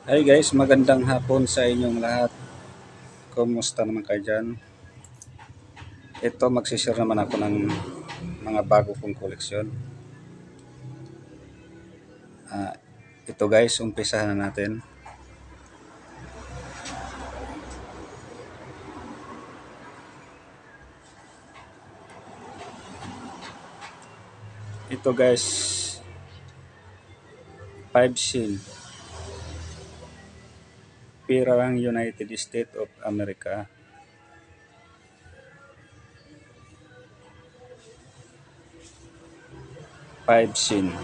Hi guys, magandang hapon sa inyong lahat. Kumusta naman kayo dyan? Ito, magsishare naman ako ng mga bago kong koleksyon. Ah, ito guys, umpisahan na natin. Ito guys, 5 scene. Pirang United States of America. Five scene.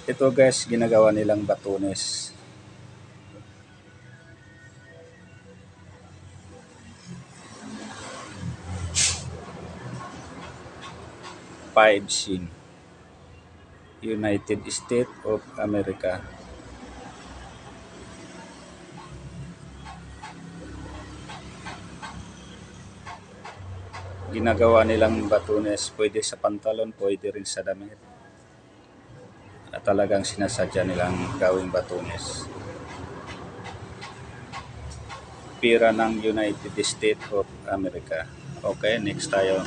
Ito guys, ginagawa nilang batunes. Five scene. United States of America. Ginagawa nilang batunes, pwede sa pantalon, pwede rin sa damit. At talagang sinasadya nilang gawing batunes. Pira ng United States of America. Okay, next tayo.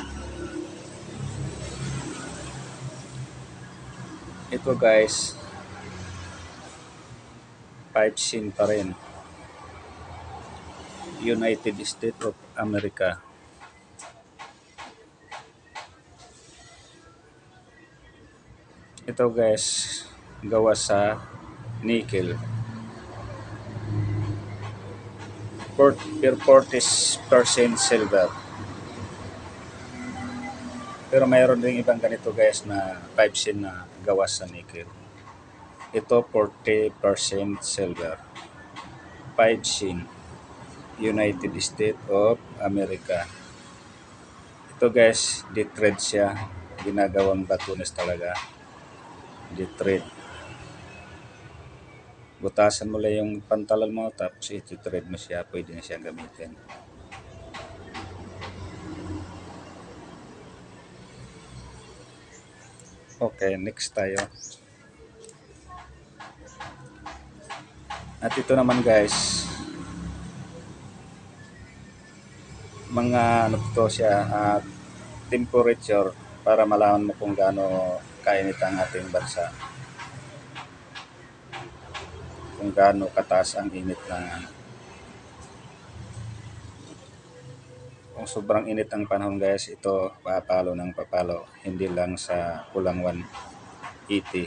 Ito guys, 5 scene pa rin. United States of America. Ito guys, gawa sa nickel. 40% silver. Pero mayroon ding ibang ganito guys na 5 scene na gawa sa nickel. Ito 40% silver. 5 scene. United States of America. Ito guys, di-thread siya. Ginagawang batunes talaga. Di-thread. Butasan mo lang yung pantalon mo tapos i-thread mo siya. Pwede na siya gamitin. Okay, next tayo. At ito naman guys, mga ano to siya, temperature para malaman mo kung gaano kainit ang ating bansa. Kung gaano kataas ang init ng kung sobrang init ang panahon guys, ito papalo ng papalo. Hindi lang sa kulang 180,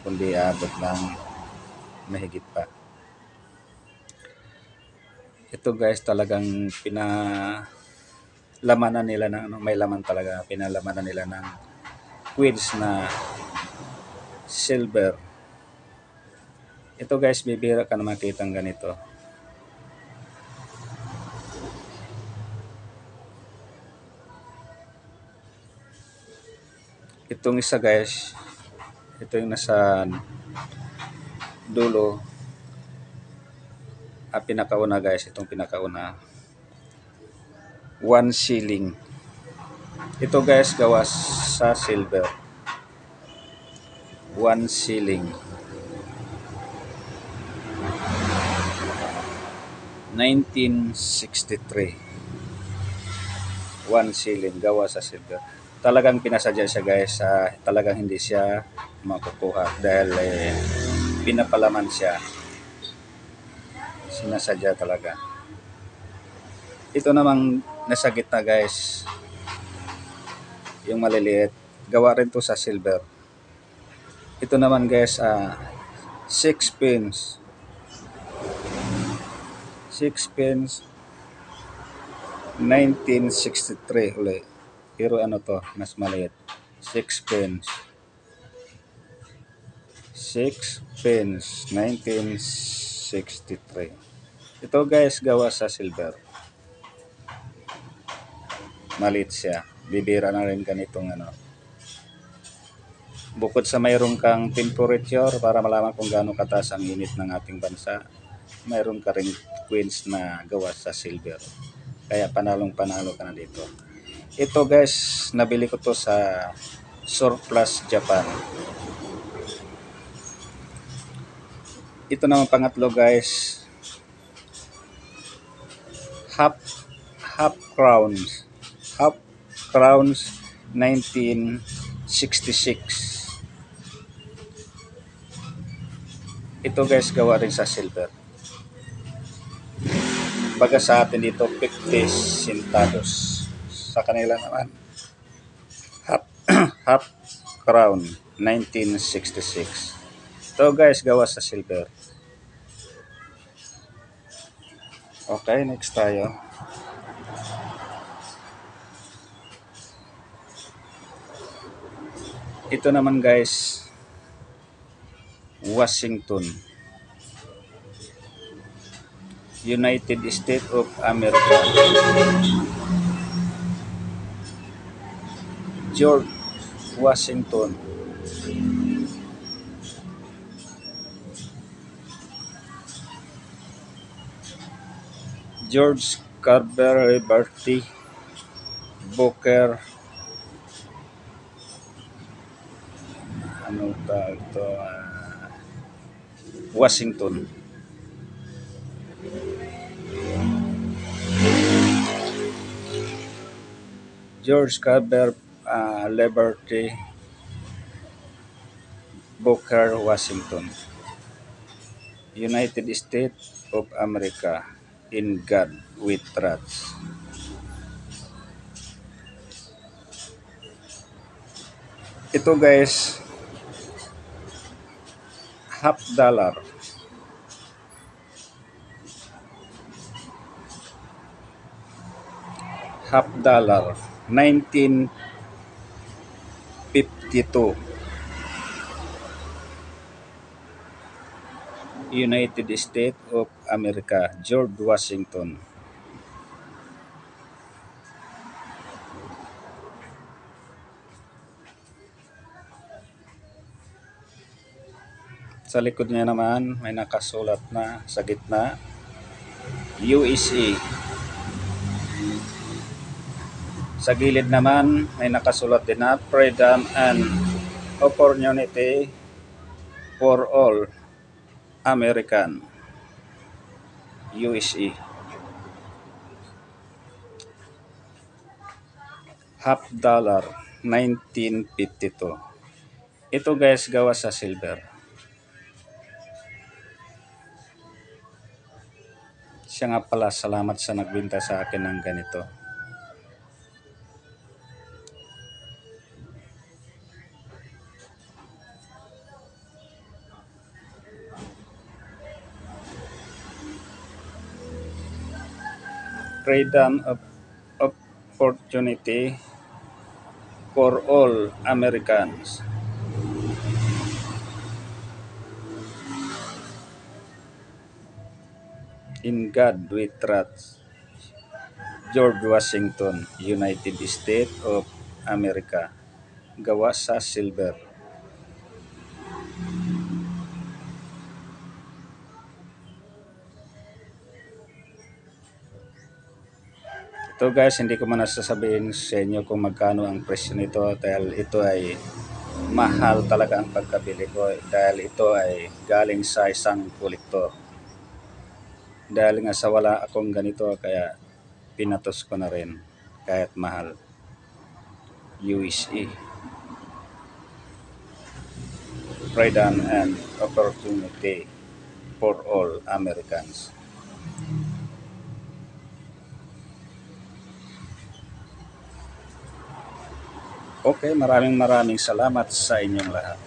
kundi abot ng mahigit pa. Ito guys, talagang pinalamanan nila ng ano, may laman talaga, pinalamanan nila ng quills na silver. Ito guys, bibihira ka na makita ng ganito. Itong isa guys, ito yung nasa dulo. Pinakauna guys, itong pinakauna. 1 shilling. Ito guys, gawa sa silver. 1 shilling. 1963. 1 shilling, gawa sa silver. Talagang pinasadya siya guys, talagang hindi siya makukuha dahil pinapalaman siya. Sinasadya talaga. Ito namang nasa gitna guys, yung maliliit, gawa rin to sa silver. Ito naman guys, 6 pence. 6 pence, 1963 ulit. Pero ano to, mas maliit. 6 pence. 6 pence, 1963. Ito guys, gawa sa silver. Maliit siya. Bibira na rin ganitong ano. Bukod sa mayroon kang temperature para malaman kung gaano kataas ang init ng ating bansa, mayroon ka rin queens na gawa sa silver. Kaya panalong-panalo ka na dito. Ito guys, nabili ko to sa Surplus Japan. Ito naman pangatlo guys, half half crowns. Half crowns 1966. Ito guys gawa rin sa silver. Baga sa atin dito 50 centavos. Sa kanila naman half half crown 1966. Ito guys gawa sa silver. Okay, next tayo. Ito naman guys, Washington, United States of America. George Washington. George Carver Liberty Booker, ano ta ito, Washington. George Carver Liberty Booker, Washington. United States of America. In God we trust. Ito guys, half dollar. Half dollar 1952. United States of America, George Washington. Sa likod niya naman may nakasulat na sa gitna, USA. Sa gilid naman may nakasulat din na freedom and opportunity for all American, USA. Half dollar 1952. Ito guys gawa sa silver. Siya nga pala, salamat sa nagbenta sa akin ng ganito. Freedom of opportunity for all Americans. In God we trust. George Washington, United States of America. Gawa sa silver. Ito guys, hindi ko muna sasabihin sa inyo kung magkano ang presyo nito dahil ito ay mahal talaga ang pagkabili ko dahil ito ay galing sa isang kolektor. Dahil nga sa wala akong ganito kaya pinatos ko na rin kahit mahal. USA. Freedom and opportunity for all Americans. Okay, maraming salamat sa inyong lahat.